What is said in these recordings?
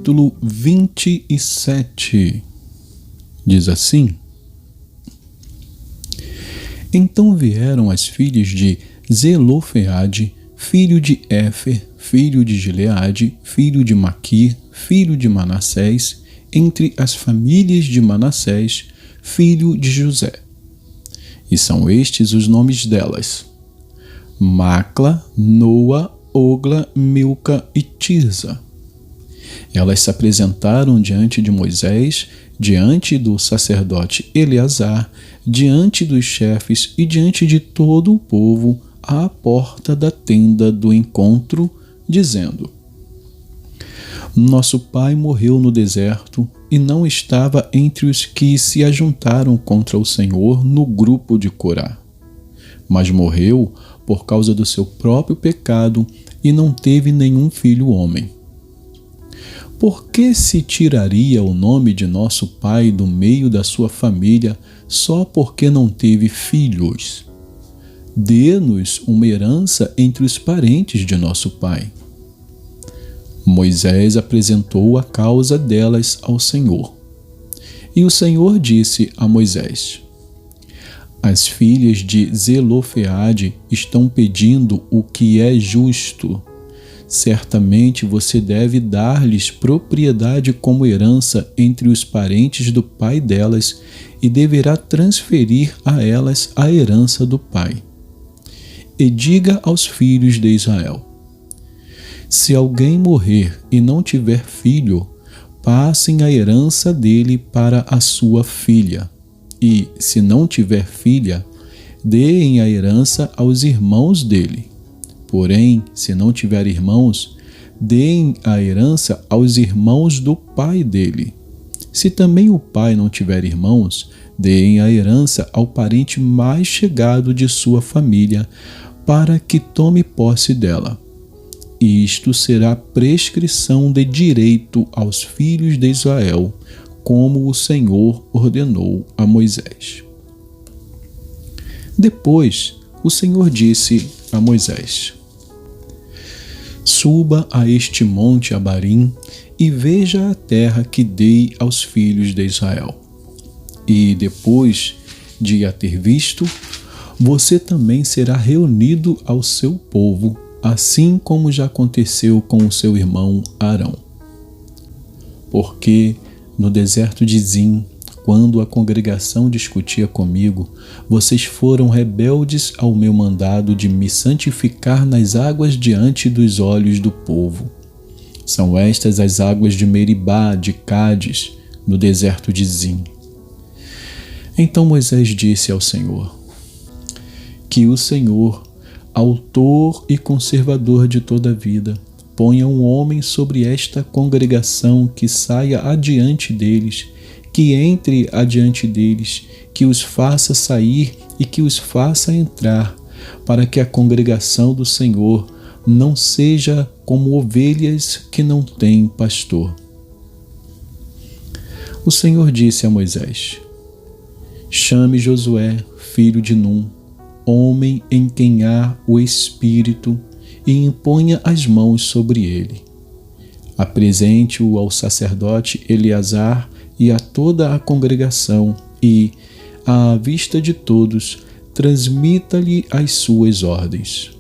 capítulo 27. Diz assim: Então vieram as filhas de Zelofeade, filho de Éfer, filho de Gileade, filho de Maquir, filho de Manassés, entre as famílias de Manassés, filho de José. E são estes os nomes delas: Macla, Noa, Ogla, Milca e Tirza. Elas se apresentaram diante de Moisés, diante do sacerdote Eleazar, diante dos chefes e diante de todo o povo, à porta da tenda do encontro, dizendo: Nosso pai morreu no deserto e não estava entre os que se ajuntaram contra o Senhor no grupo de Corá, mas morreu por causa do seu próprio pecado e não teve nenhum filho homem. Por que se tiraria o nome de nosso pai do meio da sua família só porque não teve filhos? Dê-nos uma herança entre os parentes de nosso pai. Moisés apresentou a causa delas ao Senhor. E o Senhor disse a Moisés: As filhas de Zelofeade estão pedindo o que é justo. Certamente você deve dar-lhes propriedade como herança entre os parentes do pai delas e deverá transferir a elas a herança do pai. E diga aos filhos de Israel: Se alguém morrer e não tiver filho, passem a herança dele para a sua filha. E, se não tiver filha, deem a herança aos irmãos dele. Porém, se não tiver irmãos, deem a herança aos irmãos do pai dele. Se também o pai não tiver irmãos, deem a herança ao parente mais chegado de sua família, para que tome posse dela. Isto será prescrição de direito aos filhos de Israel, como o Senhor ordenou a Moisés. Depois, o Senhor disse a Moisés: Suba a este monte Abarim e veja a terra que dei aos filhos de Israel. E depois de a ter visto, você também será reunido ao seu povo, assim como já aconteceu com o seu irmão Arão. Porque no deserto de Zim, quando a congregação discutia comigo, vocês foram rebeldes ao meu mandado de me santificar nas águas diante dos olhos do povo. São estas as águas de Meribá, de Cádiz, no deserto de Zim. Então Moisés disse ao Senhor: Que o Senhor, autor e conservador de toda a vida, ponha um homem sobre esta congregação que saia adiante deles, que entre adiante deles, que os faça sair e que os faça entrar, para que a congregação do Senhor não seja como ovelhas que não têm pastor. O Senhor disse a Moisés: Chame Josué, filho de Num, homem em quem há o Espírito, e imponha as mãos sobre ele. Apresente-o ao sacerdote Eleazar e a toda a congregação e, à vista de todos, transmita-lhe as suas ordens.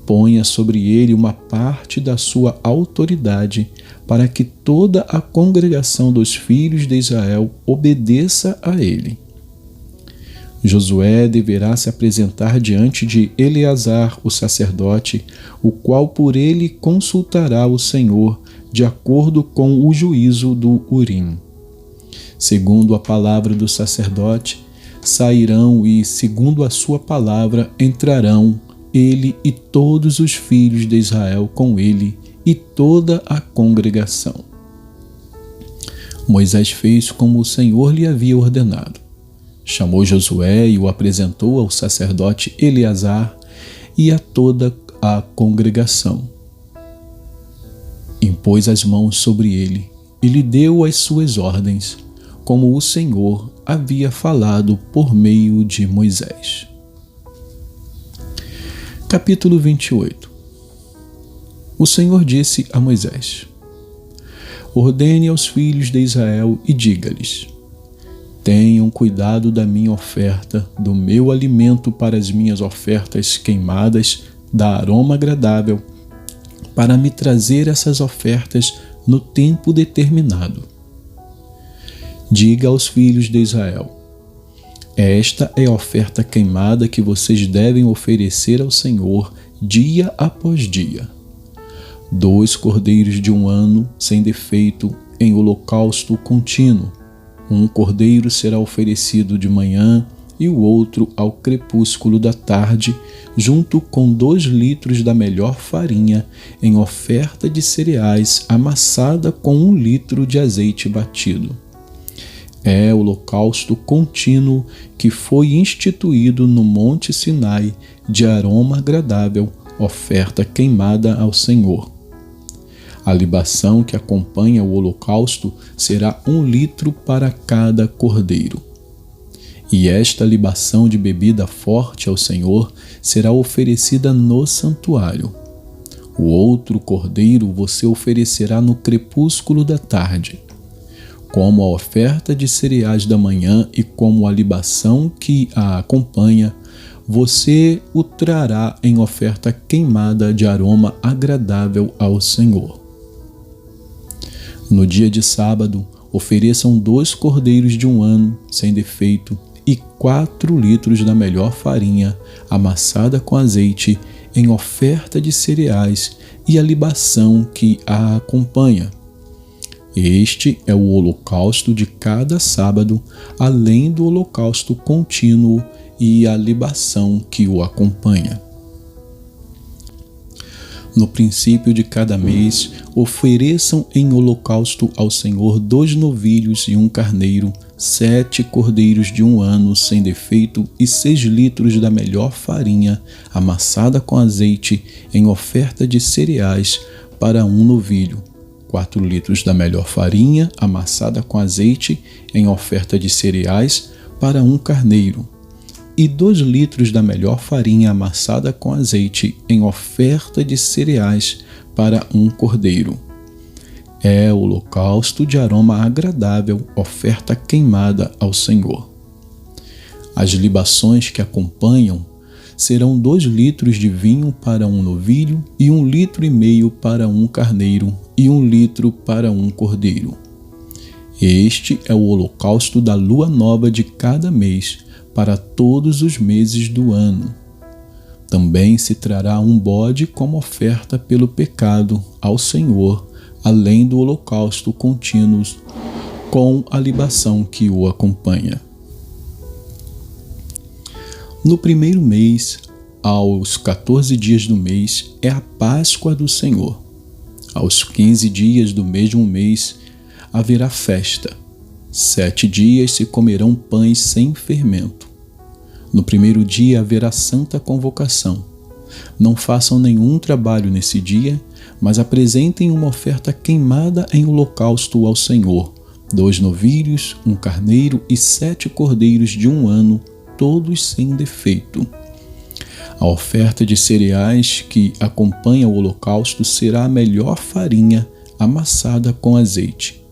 Ponha sobre ele uma parte da sua autoridade, para que toda a congregação dos filhos de Israel obedeça a ele. Josué deverá se apresentar diante de Eleazar, o sacerdote, o qual por ele consultará o Senhor, de acordo com o juízo do Urim. Segundo a palavra do sacerdote, sairão e, segundo a sua palavra, entrarão ele e todos os filhos de Israel com ele e toda a congregação. Moisés fez como o Senhor lhe havia ordenado. Chamou Josué e o apresentou ao sacerdote Eleazar e a toda a congregação. Impôs as mãos sobre ele e lhe deu as suas ordens, como o Senhor havia falado por meio de Moisés. Capítulo 28. O Senhor disse a Moisés: ordene aos filhos de Israel e diga-lhes: tenham cuidado da minha oferta, do meu alimento para as minhas ofertas queimadas, da aroma agradável, para me trazer essas ofertas no tempo determinado. Diga aos filhos de Israel: esta é a oferta queimada que vocês devem oferecer ao Senhor dia após dia. 2 cordeiros de 1 ano, sem defeito, em holocausto contínuo. Um cordeiro será oferecido de manhã e o outro ao crepúsculo da tarde, junto com 2 litros da melhor farinha, em oferta de cereais amassada com 1 litro de azeite batido. É o holocausto contínuo que foi instituído no Monte Sinai, de aroma agradável, oferta queimada ao Senhor. A libação que acompanha o holocausto será 1 litro para cada cordeiro. E esta libação de bebida forte ao Senhor será oferecida no santuário. O outro cordeiro você oferecerá no crepúsculo da tarde. Como a oferta de cereais da manhã e como a libação que a acompanha, você o trará em oferta queimada de aroma agradável ao Senhor. No dia de sábado, ofereçam 2 cordeiros de 1 ano, sem defeito, e 4 litros da melhor farinha, amassada com azeite, em oferta de cereais e a libação que a acompanha. Este é o holocausto de cada sábado, além do holocausto contínuo e a libação que o acompanha. No princípio de cada mês, ofereçam em holocausto ao Senhor 2 novilhos e 1 carneiro, 7 cordeiros de 1 ano sem defeito e 6 litros da melhor farinha, amassada com azeite, em oferta de cereais, para 1 novilho, 4 litros da melhor farinha, amassada com azeite, em oferta de cereais, para 1 carneiro, e 2 litros da melhor farinha amassada com azeite em oferta de cereais para 1 cordeiro. É o holocausto de aroma agradável, oferta queimada ao Senhor. As libações que acompanham serão 2 litros de vinho para 1 novilho e 1,5 litro para 1 carneiro e 1 litro para 1 cordeiro. Este é o holocausto da lua nova de cada mês, para todos os meses do ano. Também se trará 1 bode como oferta pelo pecado ao Senhor, além do holocausto contínuo, com a libação que o acompanha. No 1º mês, aos 14 dias do mês, é a Páscoa do Senhor. Aos 15 dias do mesmo mês, haverá festa. 7 dias se comerão pães sem fermento. No 1º dia haverá santa convocação. Não façam nenhum trabalho nesse dia, mas apresentem uma oferta queimada em holocausto ao Senhor, 2 novilhos, 1 carneiro e 7 cordeiros de 1 ano, todos sem defeito. A oferta de cereais que acompanha o holocausto será a melhor farinha amassada com azeite.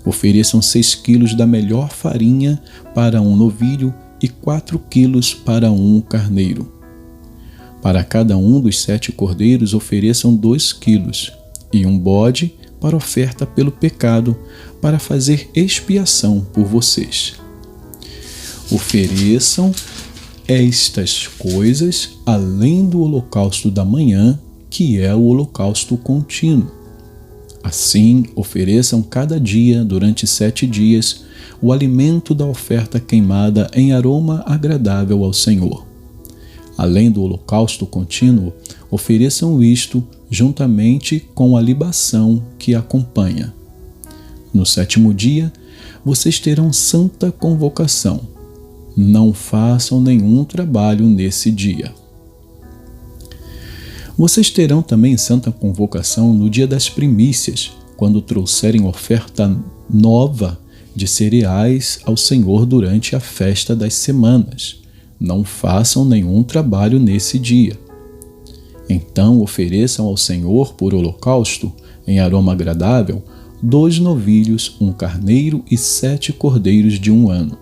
Ofereçam 6 quilos da melhor farinha para 1 novilho e 4 quilos para 1 carneiro. Para cada um dos 7 cordeiros ofereçam 2 quilos e 1 bode para oferta pelo pecado, para fazer expiação por vocês. Ofereçam estas coisas além do holocausto da manhã, que é o holocausto contínuo. Assim, ofereçam cada dia, durante 7 dias, o alimento da oferta queimada em aroma agradável ao Senhor. Além do holocausto contínuo, ofereçam isto juntamente com a libação que acompanha. No 7º dia, vocês terão santa convocação. Não façam nenhum trabalho nesse dia. Vocês terão também santa convocação no dia das primícias, quando trouxerem oferta nova de cereais ao Senhor durante a festa das semanas. Não façam nenhum trabalho nesse dia. Então ofereçam ao Senhor por holocausto, em aroma agradável, 2 novilhos, 1 carneiro e 7 cordeiros de 1 ano.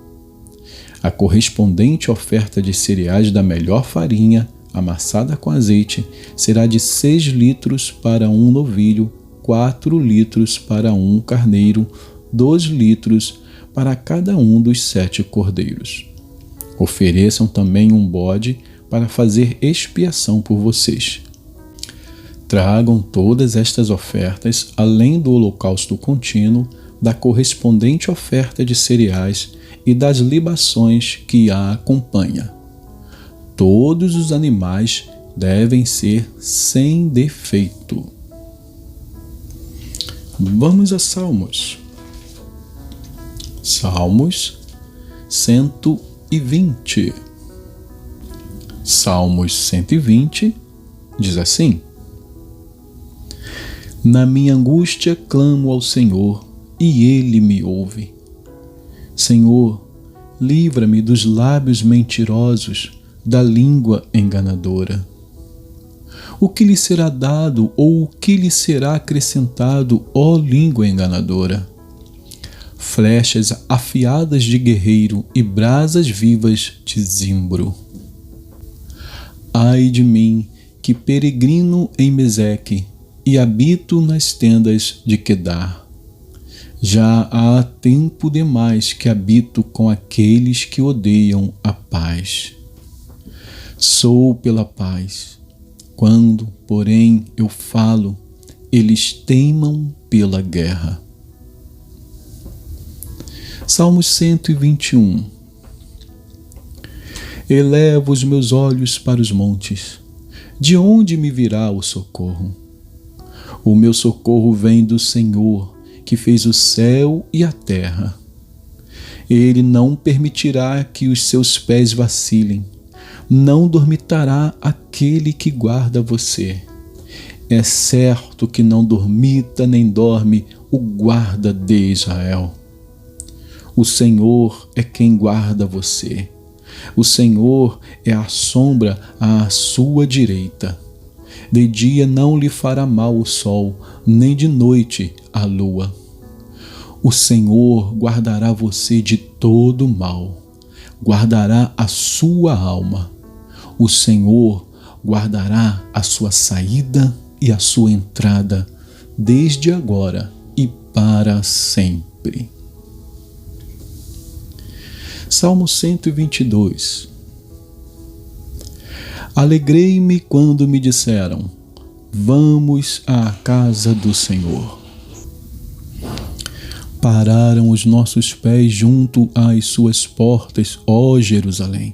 A correspondente oferta de cereais da melhor farinha, amassada com azeite, será de 6 litros para 1 novilho, 4 litros para 1 carneiro, 2 litros para cada um dos 7 cordeiros. Ofereçam também um bode para fazer expiação por vocês. Tragam todas estas ofertas, além do holocausto contínuo, da correspondente oferta de cereais e das libações que a acompanha. Todos os animais devem ser sem defeito. Vamos a Salmos. Salmos 120. Salmos 120 diz assim: Na minha angústia clamo ao Senhor, e Ele me ouve. Senhor, livra-me dos lábios mentirosos, da língua enganadora. O que lhe será dado ou o que lhe será acrescentado, ó língua enganadora? Flechas afiadas de guerreiro e brasas vivas de zimbro. Ai de mim, que peregrino em Meseque e habito nas tendas de Quedar. Já há tempo demais que habito com aqueles que odeiam a paz. Sou pela paz. Quando, porém, eu falo, eles teimam pela guerra. Salmos 121. Elevo os meus olhos para os montes. De onde me virá o socorro? O meu socorro vem do Senhor, que fez o céu e a terra. Ele não permitirá que os seus pés vacilem. Não dormitará aquele que guarda você. É certo que não dormita nem dorme o guarda de Israel. O Senhor é quem guarda você. O Senhor é a sombra à sua direita. De dia não lhe fará mal o sol, nem de noite a lua. O Senhor guardará você de todo mal, guardará a sua alma. O Senhor guardará a sua saída e a sua entrada, desde agora e para sempre. Salmo 122. Alegrei-me quando me disseram: vamos à casa do Senhor. Pararam os nossos pés junto às suas portas, ó Jerusalém.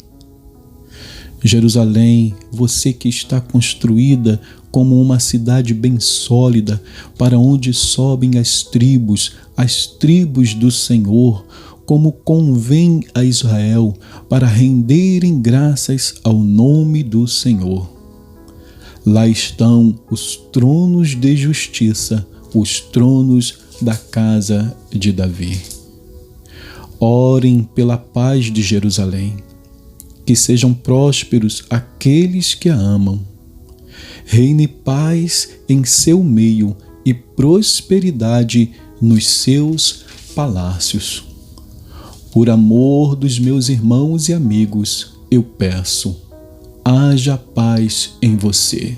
Jerusalém, você que está construída como uma cidade bem sólida, para onde sobem as tribos do Senhor, como convém a Israel, para renderem graças ao nome do Senhor. Lá estão os tronos de justiça, os tronos da casa de Davi. Orem pela paz de Jerusalém, que sejam prósperos aqueles que a amam. Reine paz em seu meio e prosperidade nos seus palácios. Por amor dos meus irmãos e amigos, eu peço, haja paz em você.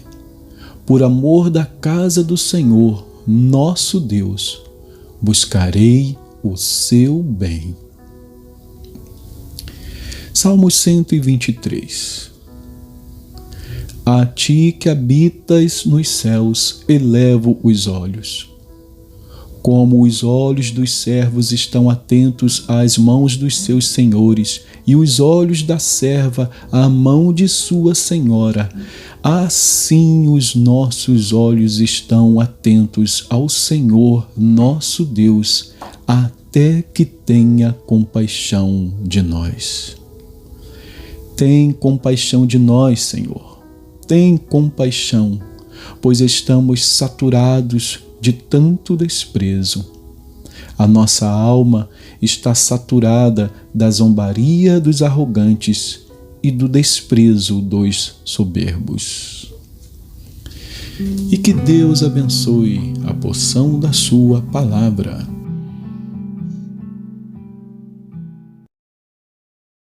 Por amor da casa do Senhor, nosso Deus, buscarei o seu bem. Salmos 123. A ti que habitas nos céus, elevo os olhos. Como os olhos dos servos estão atentos às mãos dos seus senhores, e os olhos da serva à mão de sua senhora, assim os nossos olhos estão atentos ao Senhor nosso Deus, até que tenha compaixão de nós. Tem compaixão de nós, Senhor. Tem compaixão, pois estamos saturados de tanto desprezo. A nossa alma está saturada da zombaria dos arrogantes e do desprezo dos soberbos. e que Deus abençoe a porção da sua palavra.